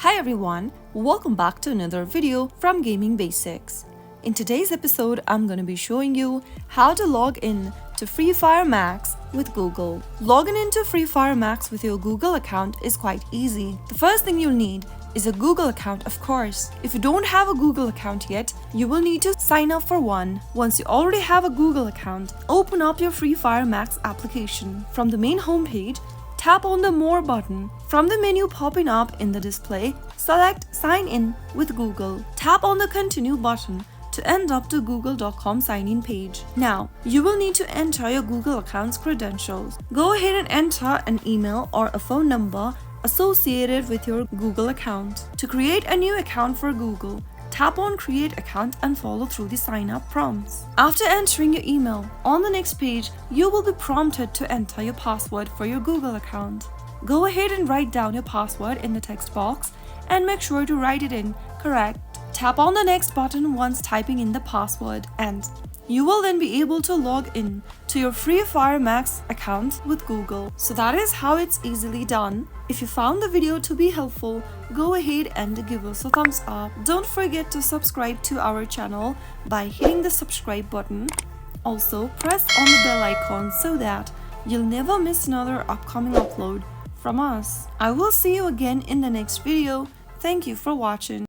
Hi everyone, welcome back to another video from Gaming Basics. In today's episode, I'm going to be showing you how to log in to Freefire Max with Google. Logging into Freefire Max with your Google account is quite easy. The first thing you'll need is a Google account, of course. If you don't have a Google account yet, you will need to sign up for one. Once you already have a Google account, open up your Freefire Max application. From the main homepage, tap on the More button. From the menu popping up in the display, select Sign In with Google. Tap on the Continue button to end up to google.com sign-in page. Now, you will need to enter your Google account's credentials. Go ahead and enter an email or a phone number associated with your Google account. To create a new account for Google, tap on Create Account and follow through the sign-up prompts. After entering your email, on the next page, you will be prompted to enter your password for your Google account. Go ahead and write down your password in the text box and make sure to write it in correct. Tap on the Next button once typing in the password and you will then be able to log in to your Freefire Max account with Google. So that is how it's easily done. If you found the video to be helpful, go ahead and give us a thumbs up. Don't forget to subscribe to our channel by hitting the subscribe button. Also, press on the bell icon so that you'll never miss another upcoming upload from us. I will see you again in the next video. Thank you for watching.